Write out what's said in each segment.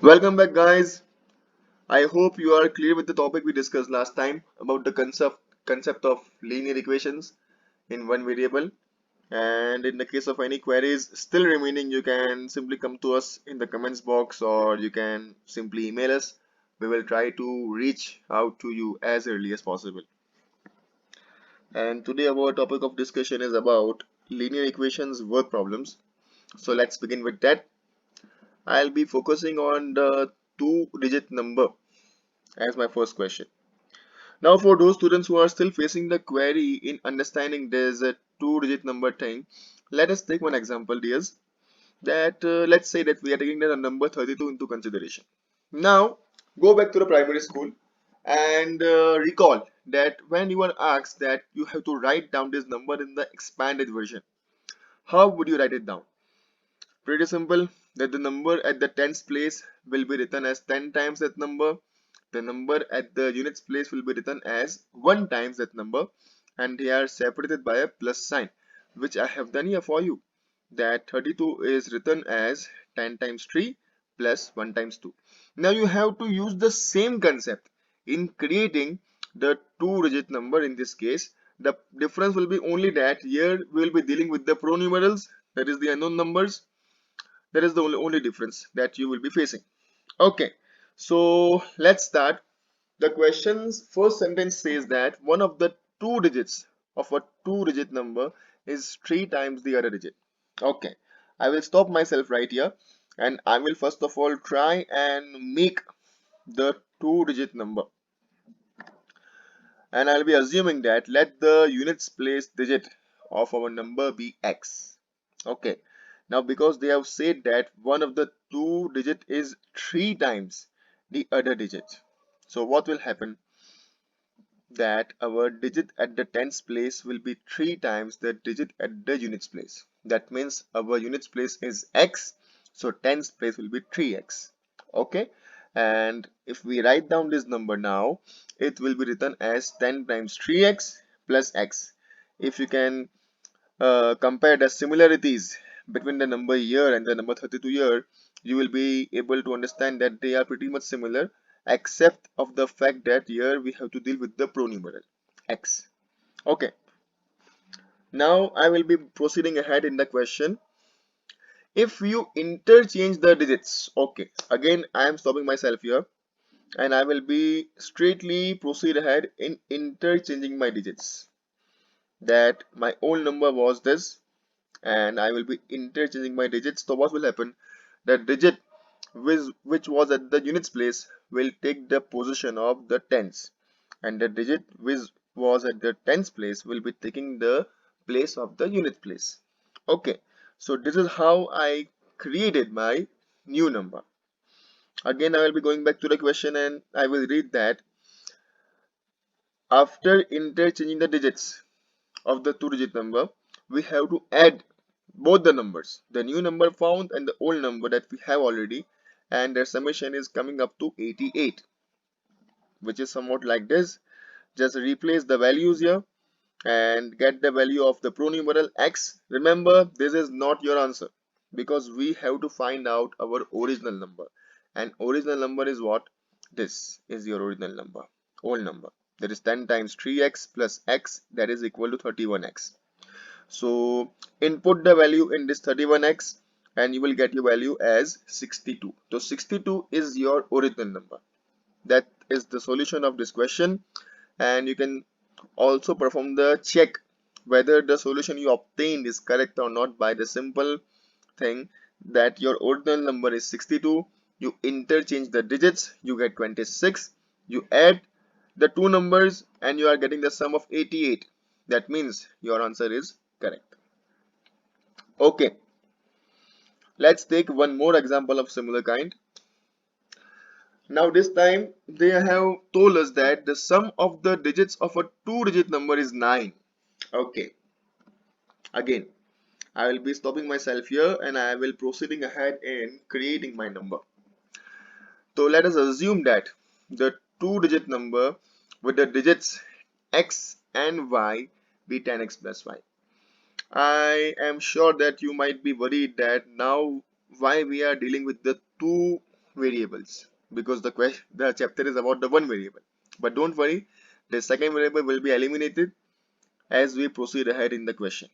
Welcome back, guys. I hope you are clear with the topic we discussed last time about the concept of linear equations in one variable. And in the case of any queries still remaining, you can simply come to us in the comments box or you can simply email us. We will try to reach out to you as early as possible. And today our topic of discussion is about linear equations work problems. So let's begin with that. I'll be focusing on the two-digit number as my first question. Now, for those students who are still facing the query in understanding this two-digit number thing, let us take one example, dears. That let's say that we are taking the number 32 into consideration. Now, go back to the primary school and recall that when you were asked that you have to write down this number in the expanded version, how would you write it down? Pretty simple, that the number at the tens place will be written as 10 times that number. The number at the units place will be written as 1 times that number, and they are separated by a plus sign, which I have done here for you. That 32 is written as 10 times 3 plus 1 times 2. Now you have to use the same concept in creating the two-digit number in this case. The difference will be only that here we will be dealing with the pronumerals, that is the unknown numbers. That is the only difference that you will be facing. Okay, so let's start. The question's first sentence says that one of the two digits of a two-digit number is three times the other digit. Okay, I will stop myself right here and I will first of all try and make the two-digit number. And I'll be assuming that let the units place digit of our number be x. Okay, now because they have said that one of the two digit is three times the other digit, so what will happen? That our digit at the tens place will be three times the digit at the units place. That means our units place is x, so tens place will be 3x. Okay, and if we write down this number now, it will be written as 10 times 3x plus x. If you can compare the similarities between the number here and the number 32 here, you will be able to understand that they are pretty much similar, except of the fact that here we have to deal with the pronumeral x. Okay, now I will be proceeding ahead in the question. If you interchange the digits, okay, again I am stopping myself here and I will be straightly proceed ahead in interchanging my digits. That my old number was this and I will be interchanging my digits. So what will happen? The digit which was at the units place will take the position of the tens, and the digit which was at the tens place will be taking the place of the unit place. Okay, so this is how I created my new number. Again, I will be going back to the question and I will read that after interchanging the digits of the two-digit number, we have to add both the numbers, the new number found and the old number that we have already, and their summation is coming up to 88, which is somewhat like this. Just replace the values here and get the value of the pronumeral x. Remember, this is not your answer because we have to find out our original number, and original number is what? This is your original number, old number. That is 10 times 3x plus x, that is equal to 31x. So input the value in this 31x and you will get your value as 62. So 62 is your original number. That is the solution of this question, and you can also perform the check whether the solution you obtained is correct or not by the simple thing that your original number is 62, you interchange the digits, you get 26, you add the two numbers and you are getting the sum of 88. That means your answer is correct. Okay, let's take one more example of similar kind. Now this time they have told us that the sum of the digits of a two-digit number is 9. Okay, again I will be stopping myself here and I will proceeding ahead in creating my number. So let us assume that the two-digit number with the digits x and y be 10x plus y. I am sure that you might be worried that now why we are dealing with the two variables because the chapter is about the one variable. But don't worry, the second variable will be eliminated as we proceed ahead in the question.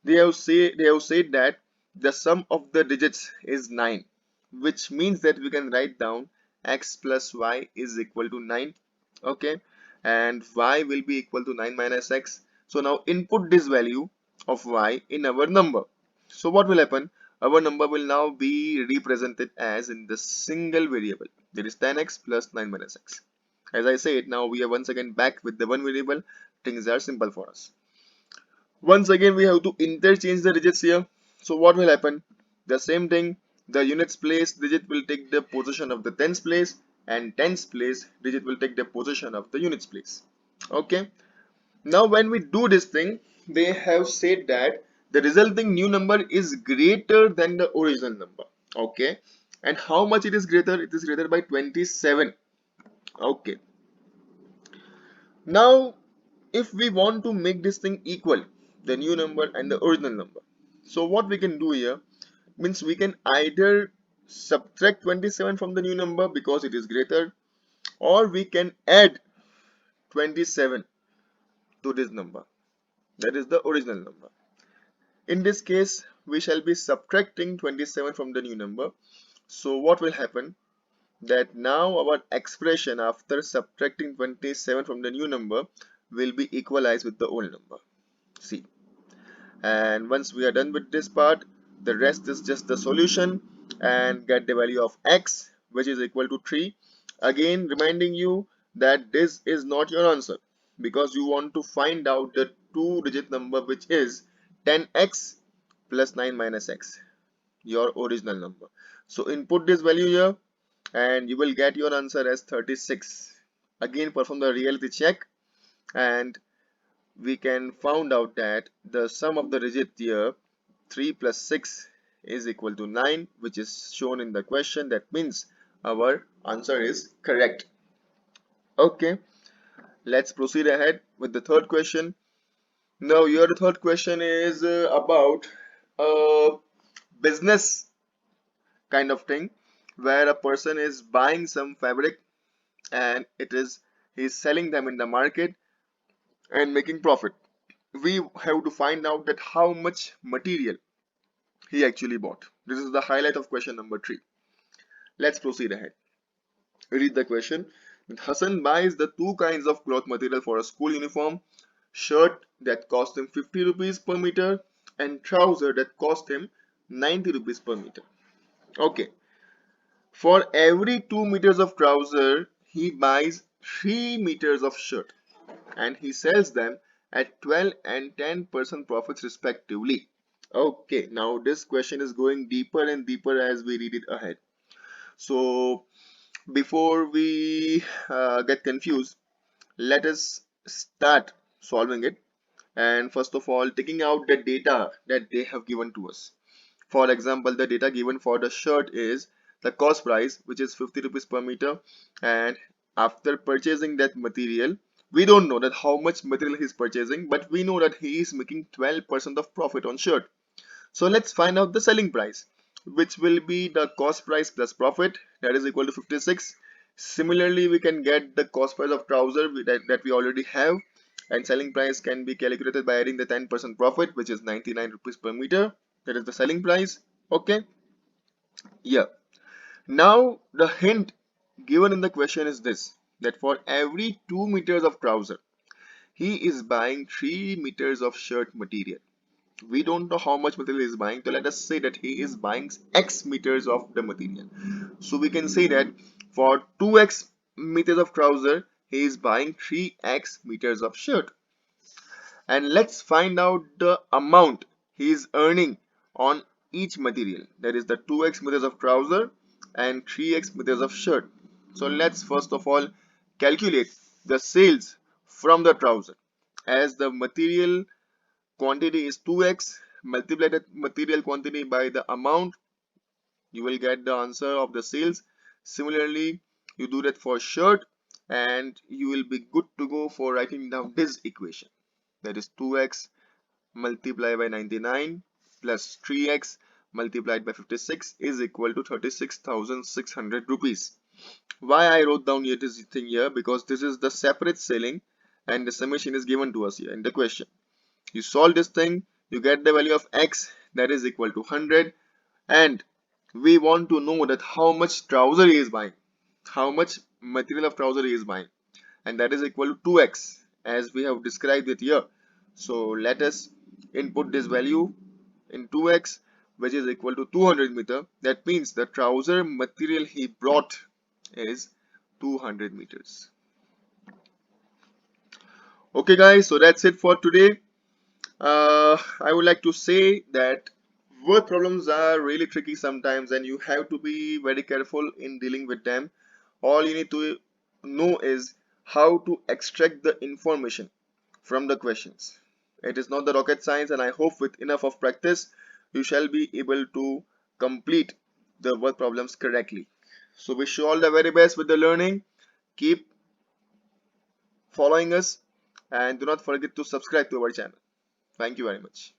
They have said that the sum of the digits is 9, which means that we can write down x plus y is equal to 9. Okay, and y will be equal to 9 minus x. So now input this value of y in our number. So what will happen? Our number will now be represented as in the single variable, that is 10x plus 9 minus x. As I said, now we are once again back with the one variable. Things are simple for us. Once again, we have to interchange the digits here. So what will happen? The same thing, the units place digit will take the position of the tens place, and tens place digit will take the position of the units place. Okay. Now when we do this thing, they have said that the resulting new number is greater than the original number. Okay. And how much it is greater? It is greater by 27. Okay. Now if we want to make this thing equal, the new number and the original number, so what we can do here means we can either subtract 27 from the new number because it is greater, or we can add 27 to this number, that is the original number. In this case we shall be subtracting 27 from the new number. So what will happen, that now our expression after subtracting 27 from the new number will be equalized with the old number. See, and once we are done with this part, the rest is just the solution and get the value of x, which is equal to 3. Again reminding you that this is not your answer because you want to find out the two digit number, which is 10x plus 9 minus x, your original number. So input this value here and you will get your answer as 36. Again perform the reality check and we can found out that the sum of the digit here 3 plus 6 is equal to 9, which is shown in the question. That means our answer is correct. Okay, let's proceed ahead with the third question. Now your third question is about a business kind of thing where a person is buying some fabric and he's selling them in the market and making profit. We have to find out that how much material he actually bought. This is the highlight of question number 3. Let's proceed ahead. Read the question. Hassan buys the two kinds of cloth material for a school uniform: shirt that cost him 50 rupees per meter and trouser that cost him 90 rupees per meter. Okay, for every 2 meters of trouser he buys 3 meters of shirt and he sells them at 12 and 10% profits respectively. Okay, now this question is going deeper and deeper as we read it ahead. So before we get confused, let us start solving it, and first of all taking out the data that they have given to us. For example, the data given for the shirt is the cost price, which is 50 rupees per meter, and after purchasing that material, we don't know that how much material he is purchasing, but we know that he is making 12% of profit on shirt. So let's find out the selling price, which will be the cost price plus profit, that is equal to 56. Similarly, we can get the cost price of trouser that we already have, and selling price can be calculated by adding the 10% profit, which is 99 rupees per meter. That is the selling price. Okay, yeah. Now the hint given in the question is this, that for every 2 meters of trouser he is buying 3 meters of shirt material. We don't know how much material he is buying, so let us say that he is buying x meters of the material. So we can say that for 2x meters of trouser he is buying 3x meters of shirt. And let's find out the amount he is earning on each material, that is the 2x meters of trouser and 3x meters of shirt. So let's first of all calculate the sales from the trouser. As the material quantity is 2x, multiply that material quantity by the amount, you will get the answer of the sales. Similarly, you do that for shirt and you will be good to go for writing down this equation, that is 2x multiplied by 99 plus 3x multiplied by 56 is equal to 36,600 rupees. Why I wrote down here this thing here? Because this is the separate selling and the summation is given to us here in the question. You solve this thing, you get the value of x, that is equal to 100, and we want to know that how much trouser he is buying, how much material of trouser he is buying, and that is equal to 2x as we have described it here. So let us input this value in 2x, which is equal to 200 meter. That means the trouser material he brought is 200 meters. Okay guys, so that's it for today. I would like to say that word problems are really tricky sometimes and you have to be very careful in dealing with them. All you need to know is how to extract the information from the questions. It is not the rocket science, and I hope with enough of practice you shall be able to complete the word problems correctly. So wish you all the very best with the learning. Keep following us and do not forget to subscribe to our channel. Thank you very much.